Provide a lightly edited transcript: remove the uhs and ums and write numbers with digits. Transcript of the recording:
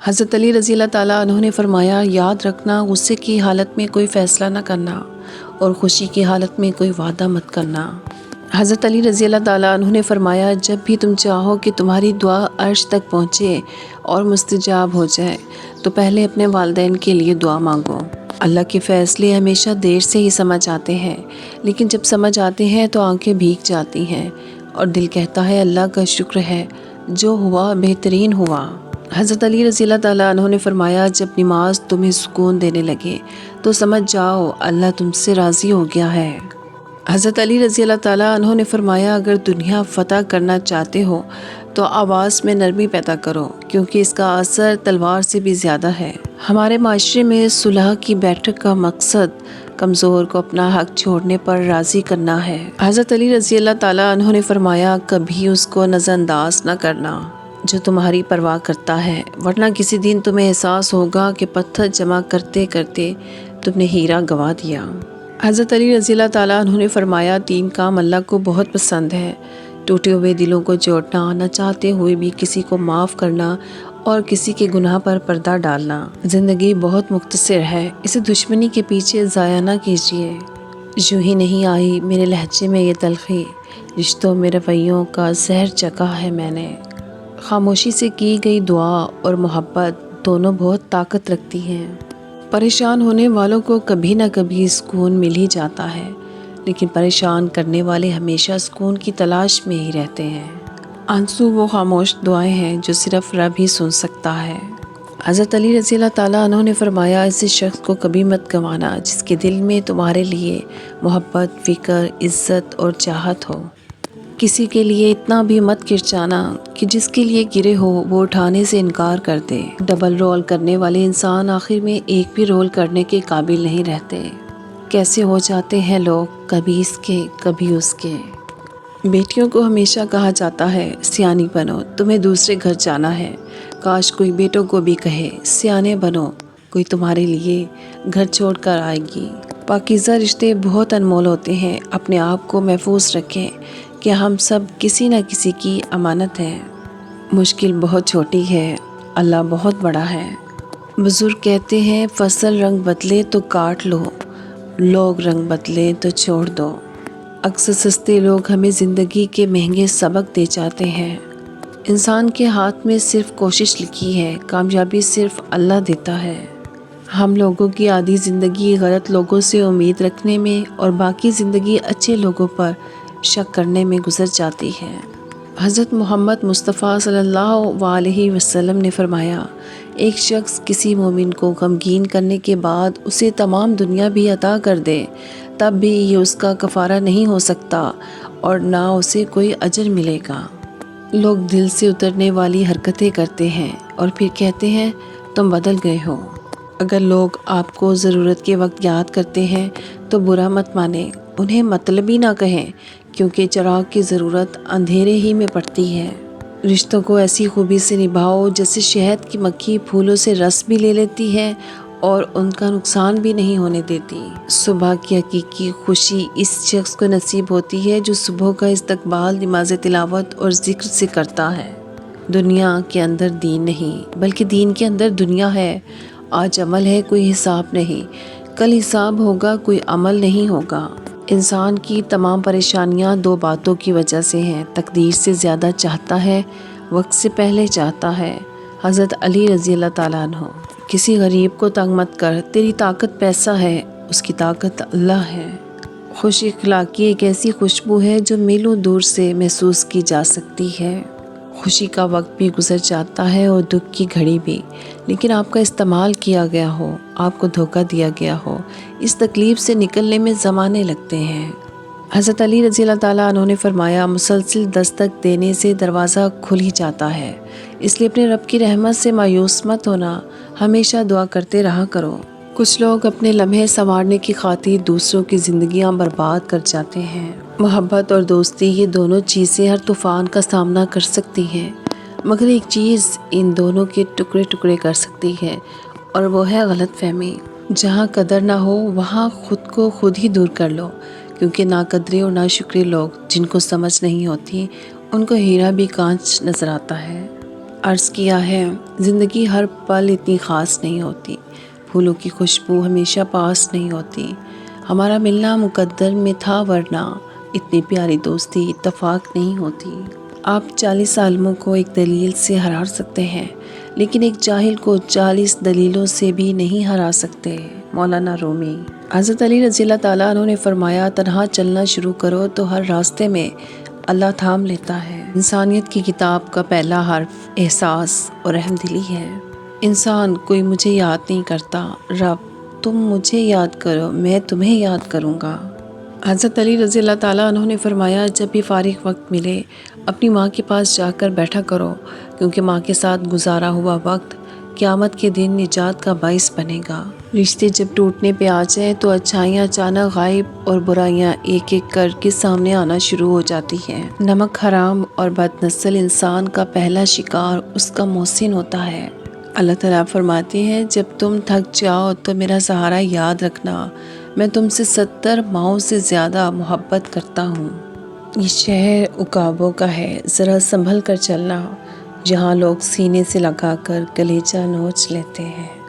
حضرت علی رضی اللہ تعالیٰ عنہ نے فرمایا، یاد رکھنا غصے کی حالت میں کوئی فیصلہ نہ کرنا اور خوشی کی حالت میں کوئی وعدہ مت کرنا۔ حضرت علی رضی اللہ تعالیٰ عنہ نے فرمایا، جب بھی تم چاہو کہ تمہاری دعا عرش تک پہنچے اور مستجاب ہو جائے تو پہلے اپنے والدین کے لیے دعا مانگو۔ اللہ کے فیصلے ہمیشہ دیر سے ہی سمجھ آتے ہیں، لیکن جب سمجھ آتے ہیں تو آنکھیں بھیگ جاتی ہیں اور دل کہتا ہے اللہ کا شکر ہے، جو ہوا بہترین ہوا۔ حضرت علی رضی اللہ تعالیٰ عنہ نے فرمایا، جب نماز تمہیں سکون دینے لگے تو سمجھ جاؤ اللہ تم سے راضی ہو گیا ہے۔ حضرت علی رضی اللہ تعالیٰ عنہ نے فرمایا، اگر دنیا فتح کرنا چاہتے ہو تو آواز میں نرمی پیدا کرو، کیونکہ اس کا اثر تلوار سے بھی زیادہ ہے۔ ہمارے معاشرے میں صلح کی بیٹھک کا مقصد کمزور کو اپنا حق چھوڑنے پر راضی کرنا ہے۔ حضرت علی رضی اللہ تعالیٰ عنہ نے فرمایا، کبھی اس کو نظر انداز نہ کرنا جو تمہاری پرواہ کرتا ہے، ورنہ کسی دن تمہیں احساس ہوگا کہ پتھر جمع کرتے کرتے تم نے ہیرا گنوا دیا۔ حضرت علی رضی اللہ تعالیٰ عنہ نے فرمایا، 3 کام اللہ کو بہت پسند ہے: ٹوٹے ہوئے دلوں کو جوڑنا، نہ چاہتے ہوئے بھی کسی کو معاف کرنا اور کسی کے گناہ پر پردہ ڈالنا۔ زندگی بہت مختصر ہے، اسے دشمنی کے پیچھے ضائع نہ کیجیے۔ یوں ہی نہیں آئی میرے لہجے میں یہ تلخی، رشتوں میں رویوں کا زہر چکھا ہے میں نے۔ خاموشی سے کی گئی دعا اور محبت دونوں بہت طاقت رکھتی ہیں۔ پریشان ہونے والوں کو کبھی نہ کبھی سکون مل ہی جاتا ہے، لیکن پریشان کرنے والے ہمیشہ سکون کی تلاش میں ہی رہتے ہیں۔ آنسو وہ خاموش دعائیں ہیں جو صرف رب ہی سن سکتا ہے۔ حضرت علی رضی اللہ تعالیٰ عنہ نے فرمایا، ایسے شخص کو کبھی مت گنوانا جس کے دل میں تمہارے لیے محبت، فکر، عزت اور چاہت ہو۔ کسی کے لیے اتنا بھی مت کرچانا کہ جس کے لیے گرے ہو وہ اٹھانے سے انکار کر دے۔ ڈبل رول کرنے والے انسان آخر میں ایک بھی رول کرنے کے قابل نہیں رہتے۔ کیسے ہو جاتے ہیں لوگ، کبھی اس کے کبھی اس کے۔ بیٹیوں کو ہمیشہ کہا جاتا ہے، سیانی بنو، تمہیں دوسرے گھر جانا ہے۔ کاش کوئی بیٹوں کو بھی کہے، سیانے بنو، کوئی تمہارے لیے گھر چھوڑ کر آئے گی۔ پاکیزہ رشتے بہت انمول ہوتے ہیں، اپنے آپ کو محفوظ رکھیں کہ ہم سب کسی نہ کسی کی امانت ہیں۔ مشکل بہت چھوٹی ہے، اللہ بہت بڑا ہے۔ بزرگ کہتے ہیں، فصل رنگ بدلے تو کاٹ لو، لوگ رنگ بدلے تو چھوڑ دو۔ اکثر سستے لوگ ہمیں زندگی کے مہنگے سبق دے جاتے ہیں۔ انسان کے ہاتھ میں صرف کوشش لکھی ہے، کامیابی صرف اللہ دیتا ہے۔ ہم لوگوں کی آدھی زندگی غلط لوگوں سے امید رکھنے میں اور باقی زندگی اچھے لوگوں پر شک کرنے میں گزر جاتی ہے۔ حضرت محمد مصطفیٰ صلی اللہ علیہ وسلم نے فرمایا، ایک شخص کسی مومن کو غمگین کرنے کے بعد اسے تمام دنیا بھی عطا کر دے، تب بھی یہ اس کا کفارہ نہیں ہو سکتا اور نہ اسے کوئی اجر ملے گا۔ لوگ دل سے اترنے والی حرکتیں کرتے ہیں اور پھر کہتے ہیں تم بدل گئے ہو۔ اگر لوگ آپ کو ضرورت کے وقت یاد کرتے ہیں تو برا مت مانیں، انہیں مطلبی نہ کہیں، کیونکہ چراغ کی ضرورت اندھیرے ہی میں پڑتی ہے۔ رشتوں کو ایسی خوبی سے نبھاؤ جیسے شہد کی مکھی پھولوں سے رس بھی لے لیتی ہے اور ان کا نقصان بھی نہیں ہونے دیتی۔ صبح کی حقیقی خوشی اس شخص کو نصیب ہوتی ہے جو صبح کا استقبال نماز تلاوت اور ذکر سے کرتا ہے۔ دنیا کے اندر دین نہیں، بلکہ دین کے اندر دنیا ہے۔ آج عمل ہے، کوئی حساب نہیں، کل حساب ہوگا، کوئی عمل نہیں ہوگا۔ انسان کی تمام پریشانیاں 2 باتوں کی وجہ سے ہیں، تقدیر سے زیادہ چاہتا ہے، وقت سے پہلے چاہتا ہے۔ حضرت علی رضی اللہ تعالیٰ عنہ۔ کسی غریب کو تنگ مت کر، تیری طاقت پیسہ ہے، اس کی طاقت اللہ ہے۔ خوش اخلاقی ایک ایسی خوشبو ہے جو میلوں دور سے محسوس کی جا سکتی ہے۔ خوشی کا وقت بھی گزر جاتا ہے اور دکھ کی گھڑی بھی، لیکن آپ کا استعمال کیا گیا ہو، آپ کو دھوکہ دیا گیا ہو، اس تکلیف سے نکلنے میں زمانے لگتے ہیں۔ حضرت علی رضی اللہ تعالیٰ عنہ نے فرمایا، مسلسل دستک دینے سے دروازہ کھل ہی جاتا ہے، اس لیے اپنے رب کی رحمت سے مایوس مت ہونا، ہمیشہ دعا کرتے رہا کرو۔ کچھ لوگ اپنے لمحے سنوارنے کی خاطر دوسروں کی زندگیاں برباد کر جاتے ہیں۔ محبت اور دوستی، یہ دونوں چیزیں ہر طوفان کا سامنا کر سکتی ہیں، مگر ایک چیز ان دونوں کے ٹکڑے ٹکڑے کر سکتی ہے اور وہ ہے غلط فہمی۔ جہاں قدر نہ ہو وہاں خود کو خود ہی دور کر لو، کیونکہ ناقدرے اور ناشکرے لوگ جن کو سمجھ نہیں ہوتی ان کو ہیرا بھی کانچ نظر آتا ہے۔ عرض کیا ہے، زندگی ہر پل اتنی خاص نہیں ہوتی، پھولوں کی خوشبو ہمیشہ پاس نہیں ہوتی، ہمارا ملنا مقدر میں تھا ورنہ اتنی پیاری دوستی اتفاق نہیں ہوتی۔ آپ 40 عالموں کو ایک دلیل سے ہرا سکتے ہیں، لیکن ایک جاہل کو 40 دلیلوں سے بھی نہیں ہرا سکتے۔ مولانا رومی۔ حضرت علی رضی اللہ تعالیٰ عنہ نے فرمایا، تنہا چلنا شروع کرو تو ہر راستے میں اللہ تھام لیتا ہے۔ انسانیت کی کتاب کا پہلا حرف احساس اور رحم دلی ہے۔ انسان کوئی مجھے یاد نہیں کرتا، رب تم مجھے یاد کرو، میں تمہیں یاد کروں گا۔ حضرت علی رضی اللہ تعالیٰ عنہ نے فرمایا، جب بھی فارغ وقت ملے اپنی ماں کے پاس جا کر بیٹھا کرو، کیونکہ ماں کے ساتھ گزارا ہوا وقت قیامت کے دن نجات کا باعث بنے گا۔ رشتے جب ٹوٹنے پہ آ جائیں تو اچھائیاں اچانک غائب اور برائیاں ایک ایک کر کے سامنے آنا شروع ہو جاتی ہیں۔ نمک حرام اور بد نسل انسان کا پہلا شکار اس کا محسن ہوتا ہے۔ اللہ تعالیٰ فرماتے ہیں، جب تم تھک جاؤ تو میرا سہارا یاد رکھنا، میں تم سے 70 ماؤں سے زیادہ محبت کرتا ہوں۔ یہ شہر عقابوں کا ہے، ذرا سنبھل کر چلنا، جہاں لوگ سینے سے لگا کر کلیجہ نوچ لیتے ہیں۔